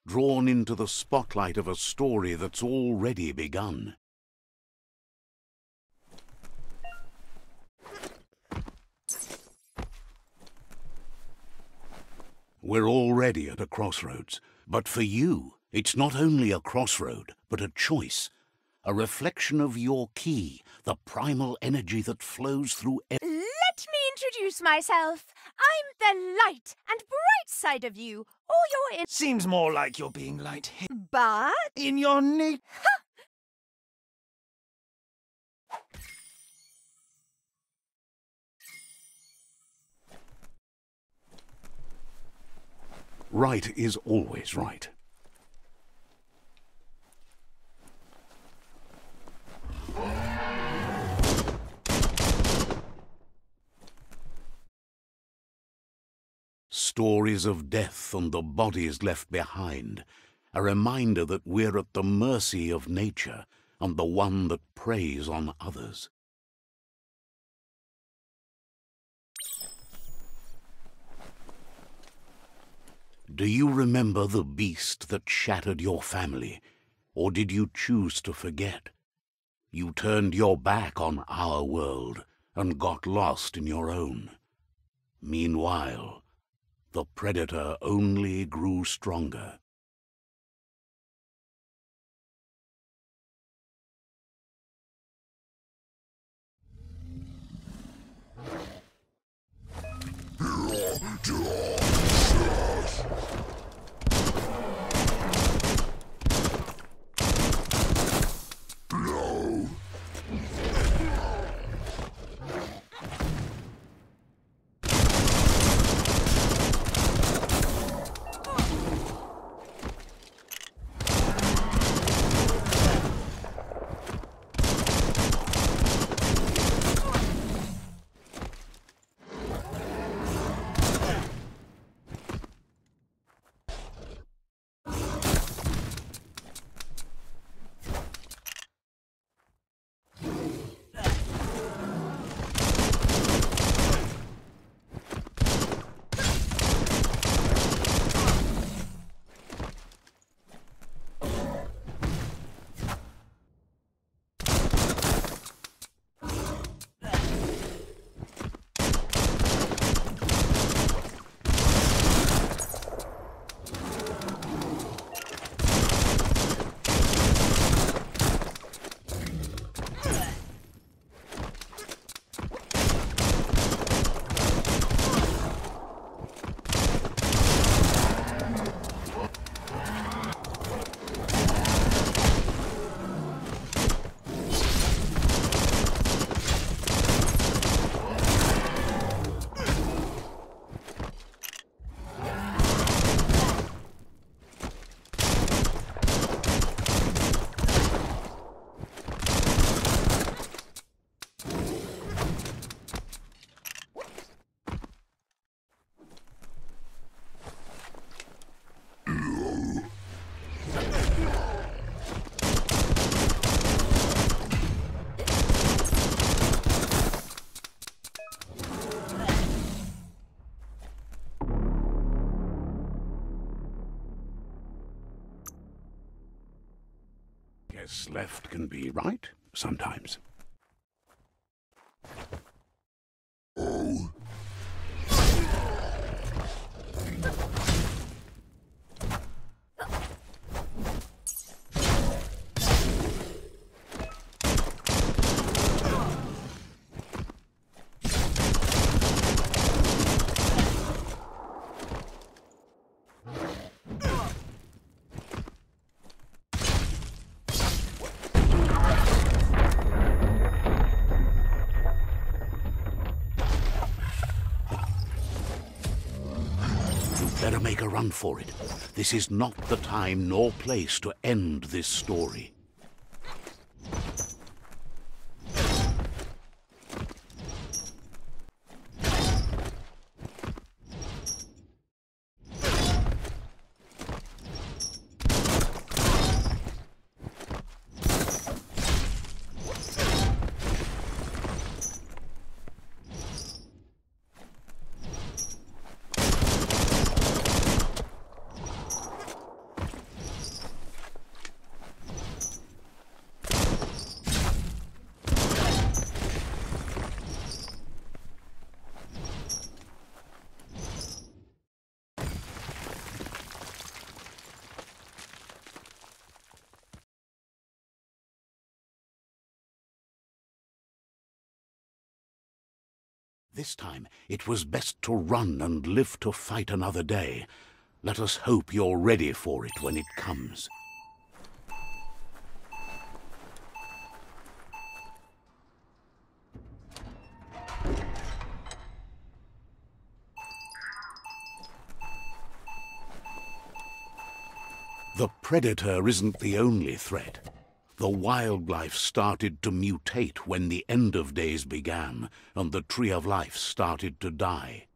drawn into the spotlight of a story that's already begun. We're already at a crossroads, but for you, it's not only a crossroad, but a choice. A reflection of your key, the primal energy that flows through Let me introduce myself. I'm the light and bright side of you, or your Seems more like you're being light hit. But In your knee. Right is always right. Stories of death and the bodies left behind, a reminder that we're at the mercy of nature and the one that preys on others. Do you remember the beast that shattered your family, or did you choose to forget? You turned your back on our world and got lost in your own. Meanwhile, the predator only grew stronger. Guess left can be right sometimes. Better make a run for it. This is not the time nor place to end this story. This time it was best to run and live to fight another day. Let us hope you're ready for it when it comes. The predator isn't the only threat. The wildlife started to mutate when the end of days began, and the tree of life started to die.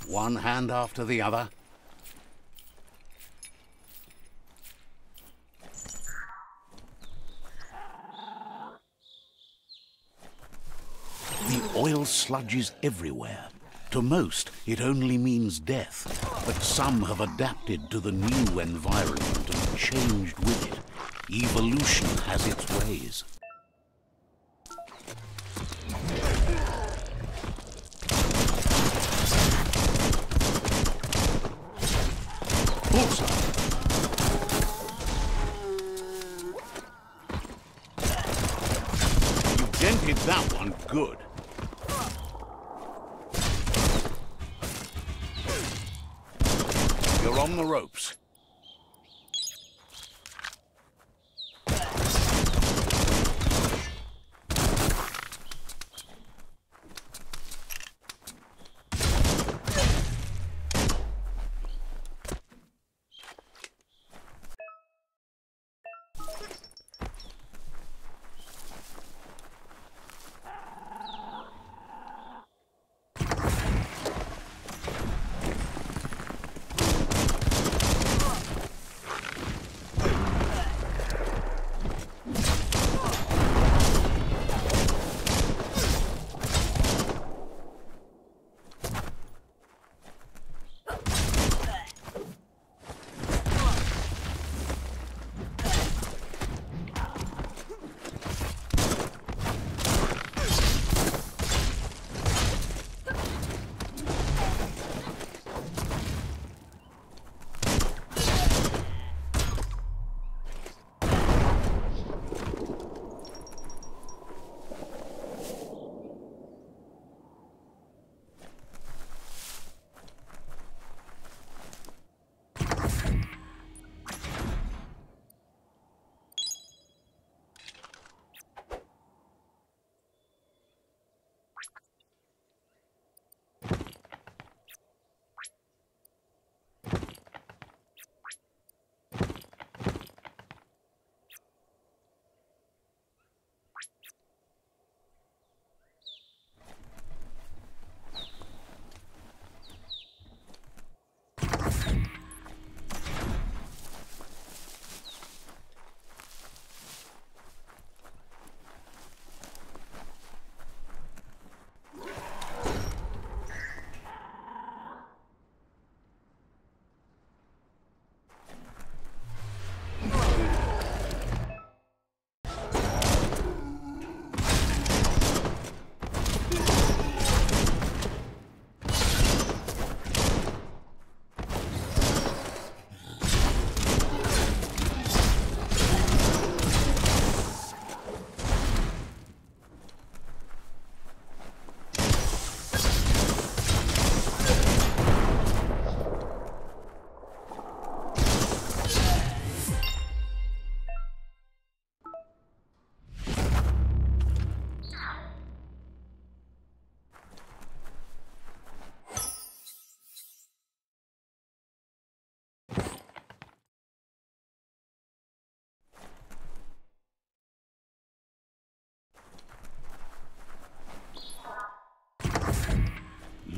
One hand after the other. The oil sludge is everywhere. To most, it only means death, but some have adapted to the new environment and changed with it. Evolution has its ways. Bullseye. You dented that one good. You're on the ropes.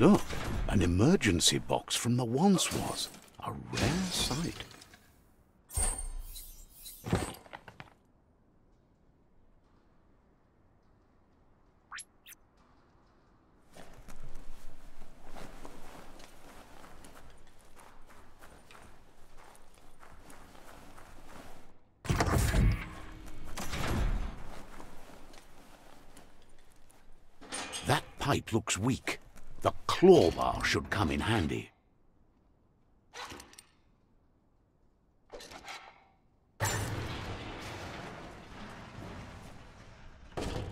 Look, an emergency box from the once was. A rare sight. That pipe looks weak. The claw bar should come in handy.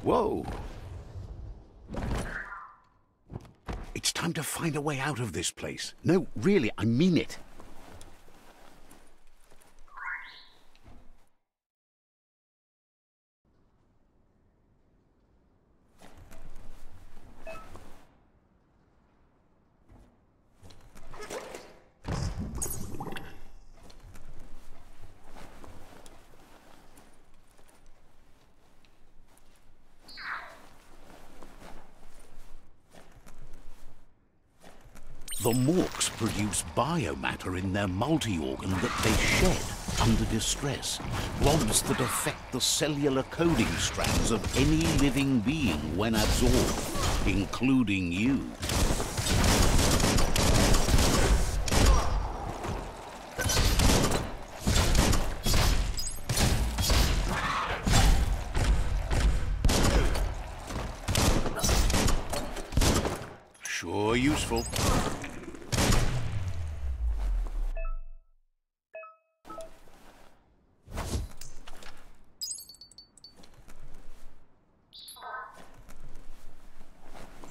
Whoa! It's time to find a way out of this place. No, really, I mean it. The Morks produce biomatter in their multi-organ that they shed under distress, blobs that affect the cellular coding strands of any living being when absorbed, including you. Sure useful.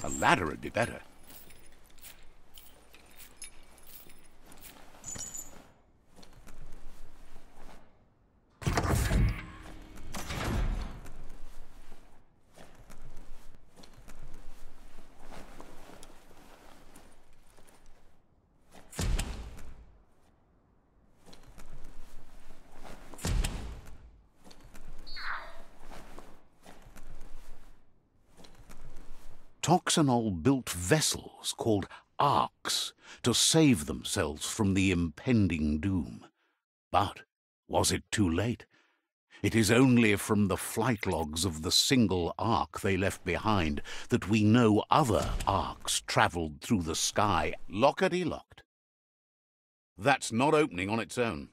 A ladder would be better. Toxanol built vessels called arks to save themselves from the impending doom. But was it too late? It is only from the flight logs of the single ark they left behind that we know other arks travelled through the sky. Lockety-locked. That's not opening on its own.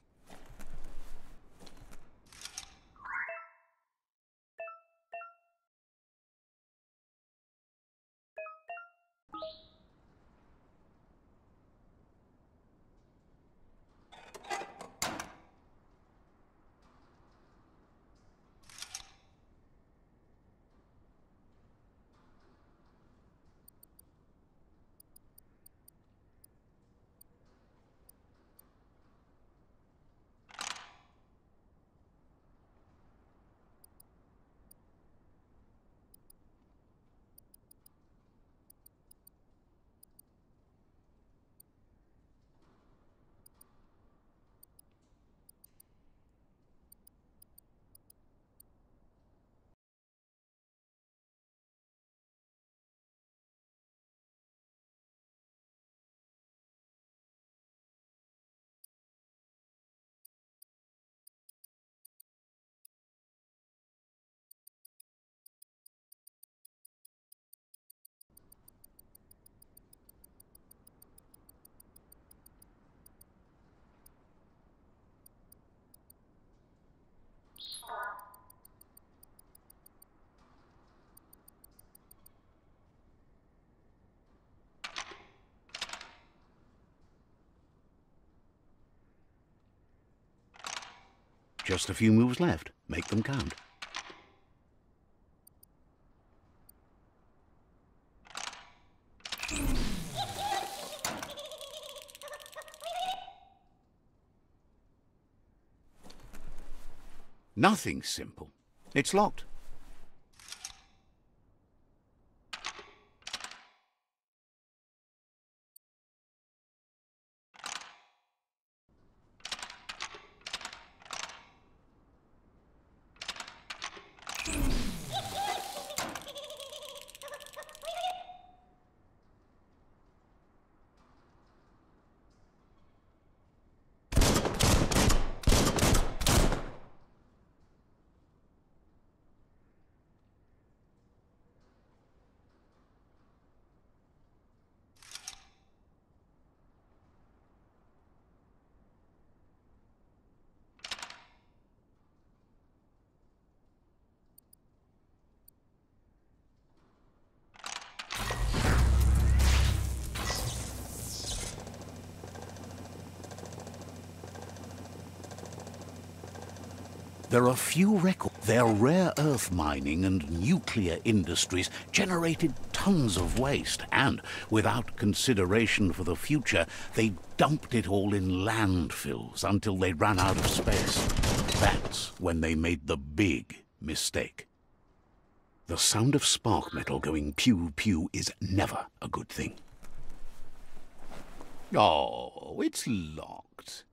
Just a few moves left. Make them count. Nothing's simple. It's locked. There are few records. Their rare earth mining and nuclear industries generated tons of waste, and without consideration for the future, they dumped it all in landfills until they ran out of space. That's when they made the big mistake. The sound of spark metal going pew-pew is never a good thing. Oh, it's locked.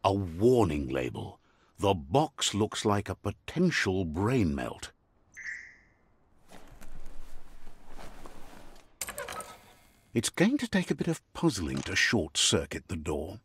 A warning label. The box looks like a potential brain melt. It's going to take a bit of puzzling to short-circuit the door.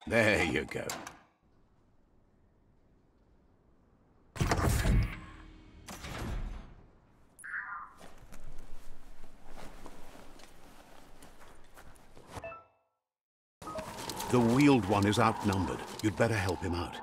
There you go. The wheeled one is outnumbered. You'd better help him out.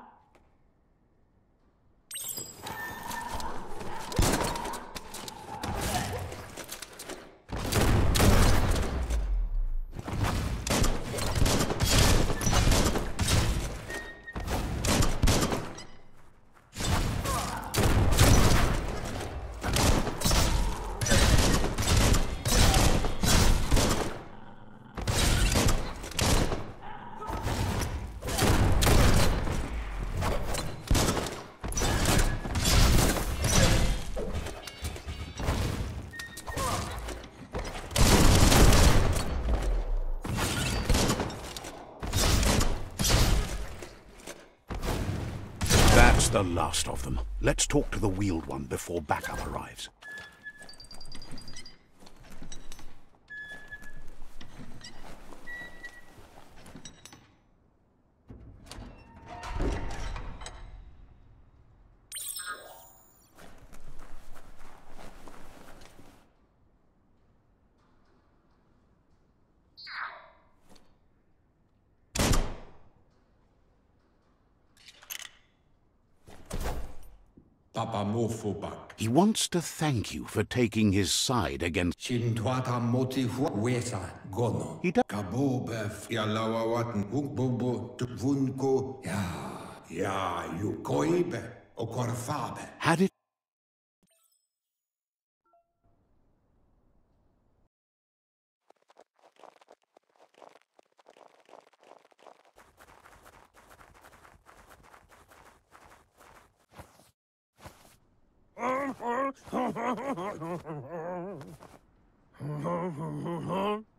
That's the last of them. Let's talk to the wheeled one before backup arrives. He wants to thank you for taking his side against... He does... Had it...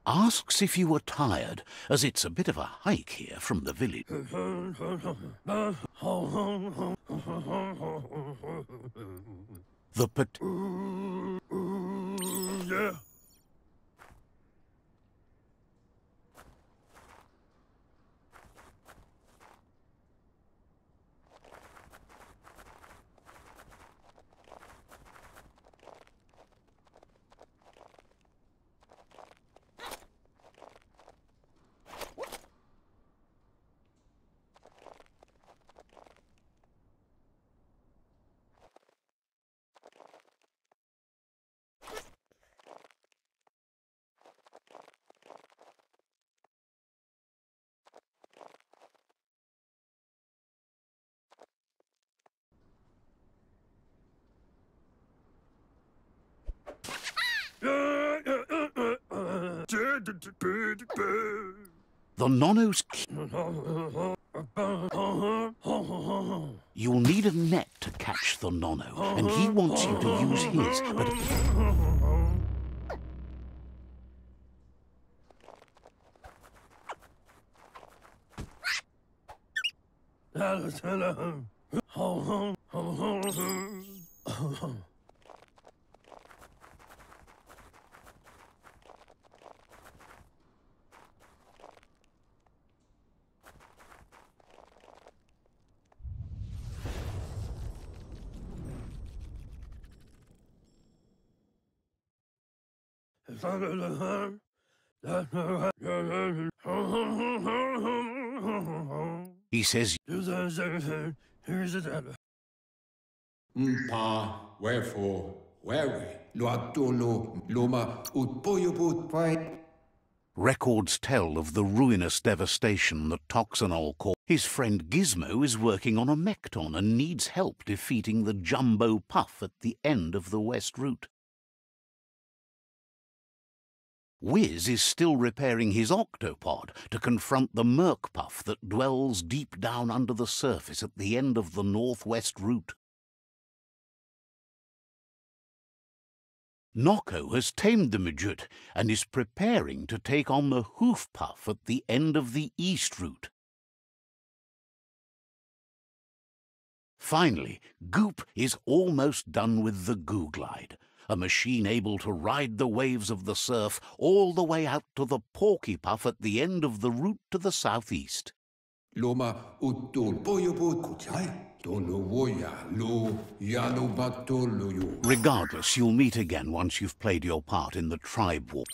Asks if you were tired, as it's a bit of a hike here from the village. The pot... Yeah. The Nono's... You'll need a net to catch the Nono, and he wants you to use his, but... He says Pa, wherefore, where we? Loatono, loma, ut boyobut pai. records tell of the ruinous devastation that Toxanol caused. His friend Gizmo is working on a Mekton and needs help defeating the Jumbo Puff at the end of the West Route. Wiz is still repairing his octopod to confront the Merc Puff that dwells deep down under the surface at the end of the Northwest Route. Nocco has tamed the Midget and is preparing to take on the Hoof Puff at the end of the East Route. Finally, Goop is almost done with the Goo Glide, a machine able to ride the waves of the surf all the way out to the Porky Puff at the end of the route to the southeast. Loma, ut don boyobut kuchai. Dono woya, lo, yalo batolo yo. Regardless, you'll meet again once you've played your part in the tribe war.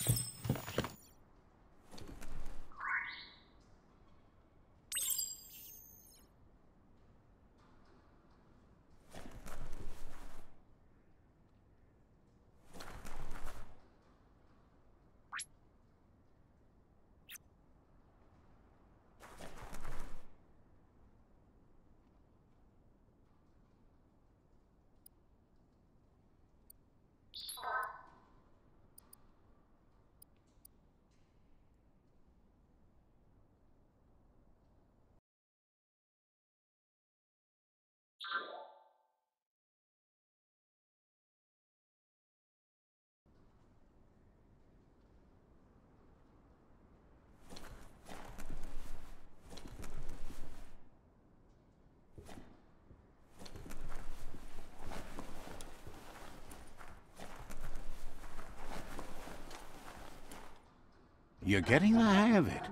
You're getting the hang of it.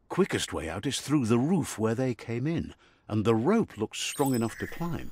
Quickest way out is through the roof where they came in, and the rope looks strong enough to climb.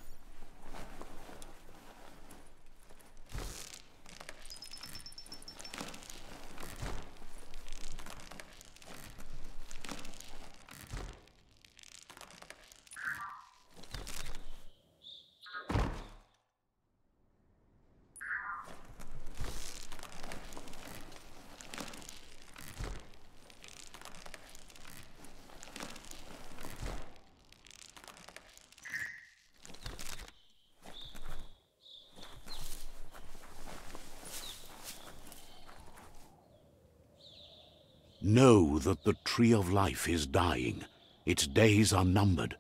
Know that the Tree of Life is dying. Its days are numbered.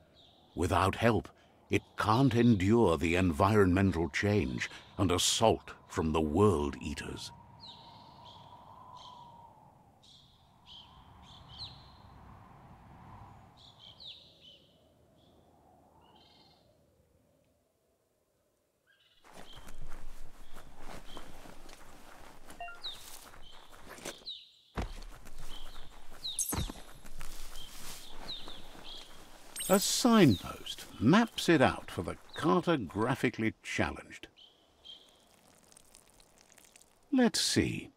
Without help, it can't endure the environmental change and assault from the World Eaters. A signpost maps it out for the cartographically challenged. Let's see.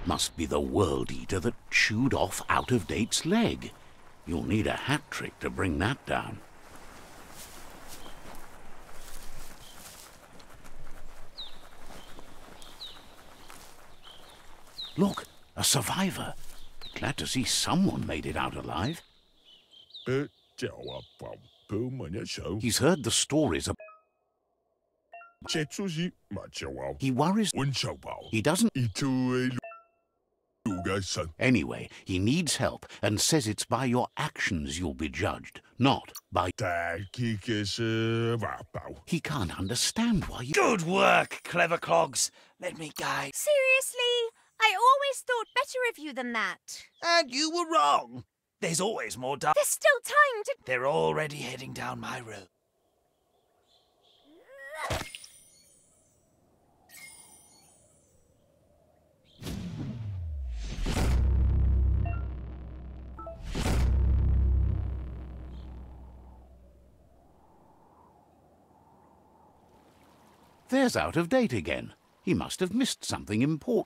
Must be the World Eater that chewed off Out-of-Date's leg. You'll need a hat trick to bring that down. Look, a survivor. Glad to see someone made it out alive. He's heard the stories of... He worries... He doesn't... Anyway, he needs help and says it's by your actions you'll be judged, not by... He can't understand why you... Good work, clever clogs. Let me guide. Seriously? I always thought better of you than that. And you were wrong. There's always more dark. There's still time to... They're already heading down my road. There's out of date again. He must have missed something important.